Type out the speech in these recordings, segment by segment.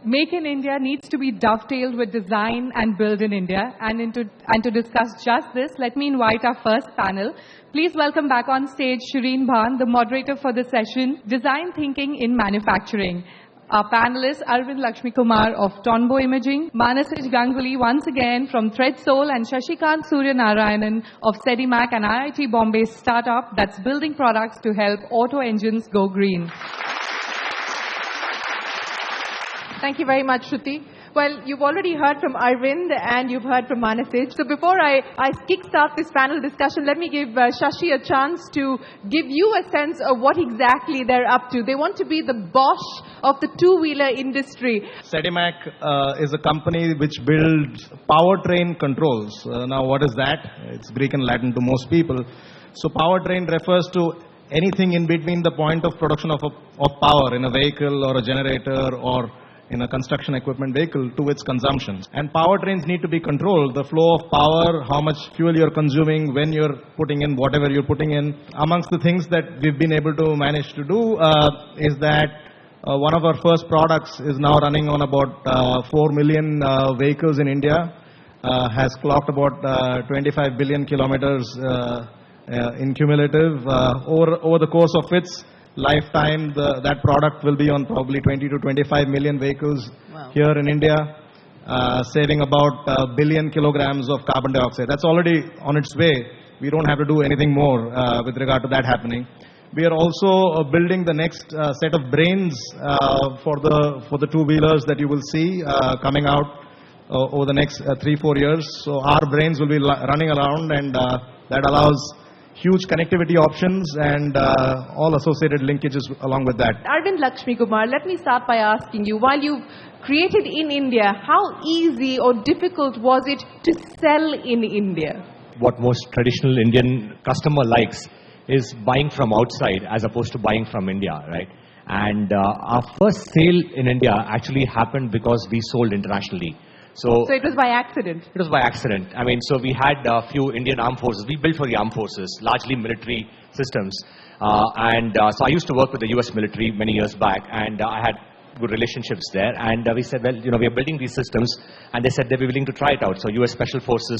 Make in India needs to be dovetailed with design and build in India. And to discuss just this, let me invite our first panel. Please welcome back on stage Shireen Bhan, the moderator for the session, Design Thinking in Manufacturing. Our panelists, Arvind Lakshmi Kumar of Tonbo Imaging, Manasij Ganguly once again from ThreadSoul, and Shashikant Surya Narayanan of Sedimac, an IIT Bombay startup that's building products to help auto engines go green. Thank you very much, Shruti. Well, you've already heard from Arvind and you've heard from Manasij. So before I kickstart this panel discussion, let me give Shashi a chance to give you a sense of what exactly they're up to. They want to be the Bosch of the two-wheeler industry. Sedimac is a company which builds powertrain controls. Now, what is that? It's Greek and Latin to most people. So powertrain refers to anything in between the point of production of power in a vehicle or a generator or in a construction equipment vehicle to its consumption. And powertrains need to be controlled. The flow of power, how much fuel you're consuming, when you're putting in whatever you're putting in. Amongst the things that we've been able to manage to do is that one of our first products is now running on about 4 million vehicles in India, has clocked about 25 billion kilometers in cumulative. Over the course of its lifetime, that product will be on probably 20 to 25 million vehicles here in India, saving about 1 billion kilograms of carbon dioxide. That's already on its way. We don't have to do anything more with regard to that happening. We are also building the next set of brains for the two-wheelers that you will see coming out over the next 3-4 years. So our brains will be running around, and that allows huge connectivity options and all associated linkages along with that. Arvind Lakshmi Kumar, let me start by asking you, while you've created in India, how easy or difficult was it to sell in India? What most traditional Indian customer likes is buying from outside as opposed to buying from India, right? And our first sale in India actually happened because we sold internationally. So it was by accident? It was by accident. I mean, so we had a few Indian armed forces. We built for the armed forces, largely military systems. So I used to work with the US military many years back, and I had good relationships there. And we said, well, we are building these systems, and they said they'd be willing to try it out. So US Special Forces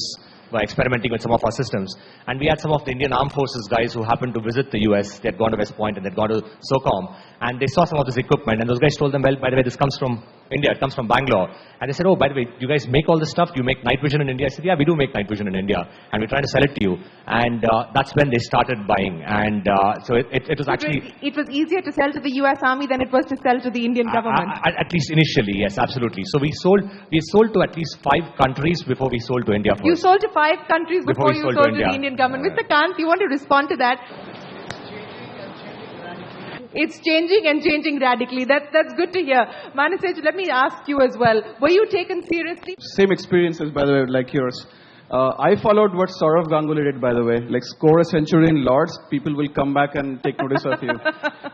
were experimenting with some of our systems. And we had some of the Indian Armed Forces guys who happened to visit the US. They had gone to West Point and they'd gone to SOCOM. And they saw some of this equipment. And those guys told them, well, by the way, this comes from India. It comes from Bangalore. And they said, oh, by the way, you guys make all this stuff? You make night vision in India? I said, yeah, we do make night vision in India. And we're trying to sell it to you. And that's when they started buying. And so it was actually... It was easier to sell to the US Army than it was to sell to the Indian government. At least initially, yes, absolutely. So we sold to at least 5 countries before we sold to India first. You sold to 5 countries before you sold to the Indian government. Mr. Kant, you want to respond to that? It's changing and changing radically. That's good to hear. Manasij, let me ask you as well. Were you taken seriously? Same experiences, by the way, like yours. I followed what Saurav Ganguly did, by the way. Like, score a century in Lords, people will come back and take notice of you.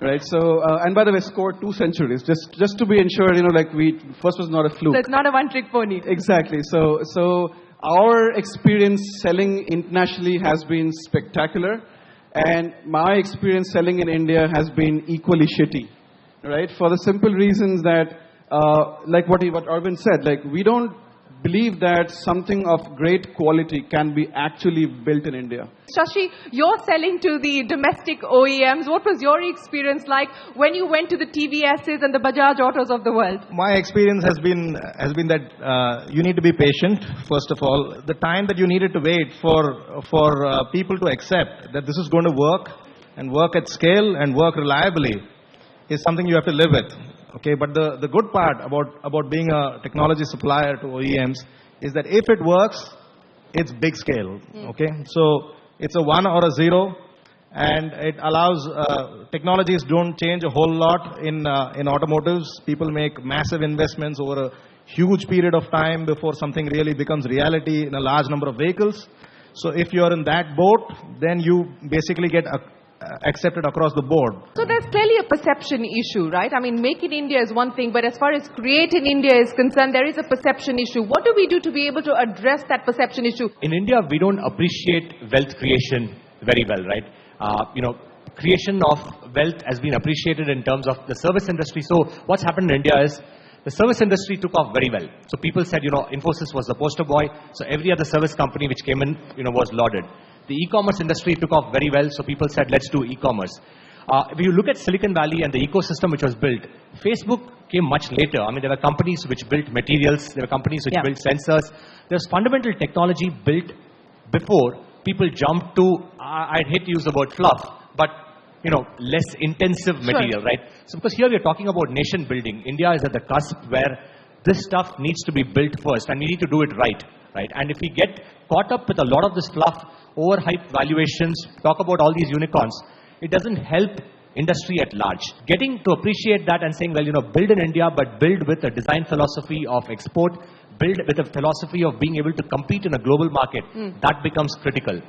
Right? So, and by the way, score 2 centuries. Just to be ensured, first was not a fluke. So it's not a one-trick pony. Exactly. So our experience selling internationally has been spectacular. And my experience selling in India has been equally shitty, right? For the simple reasons that, like what Arvind said, like we don't believe that something of great quality can be actually built in India. Shashi, you're selling to the domestic OEMs. What was your experience like when you went to the TVSs and the Bajaj Autos of the world? My experience has been that you need to be patient, first of all. The time that you needed to wait for people to accept that this is going to work and work at scale and work reliably is something you have to live with. Okay, but the good part about being a technology supplier to OEMs is that if it works, it's big scale. Okay, so it's a 1 or a 0, and it allows technologies don't change a whole lot in automotives. People make massive investments over a huge period of time before something really becomes reality in a large number of vehicles. So if you're in that boat, then you basically get accepted across the board. So there's clearly a perception issue, right? I mean, make in India is one thing, but as far as create in India is concerned, there is a perception issue. What do we do to be able to address that perception issue? In India, we don't appreciate wealth creation very well, right? Creation of wealth has been appreciated in terms of the service industry. So what's happened in India is The service industry took off very well. So people said, Infosys was the poster boy. So every other service company which came in, was lauded. The e-commerce industry took off very well. So people said, let's do e-commerce. If you look at Silicon Valley and the ecosystem which was built, Facebook came much later. I mean, there were companies which built materials. There were companies which built sensors. There's fundamental technology built before people jumped to, I'd hate to use the word fluff, but less intensive material, right? So because here we're talking about nation building. India is at the cusp where this stuff needs to be built first, and we need to do it right? And if we get caught up with a lot of this fluff, overhyped valuations, talk about all these unicorns, it doesn't help industry at large. Getting to appreciate that and saying, well, build in India, but build with a design philosophy of export, build with a philosophy of being able to compete in a global market, that becomes critical.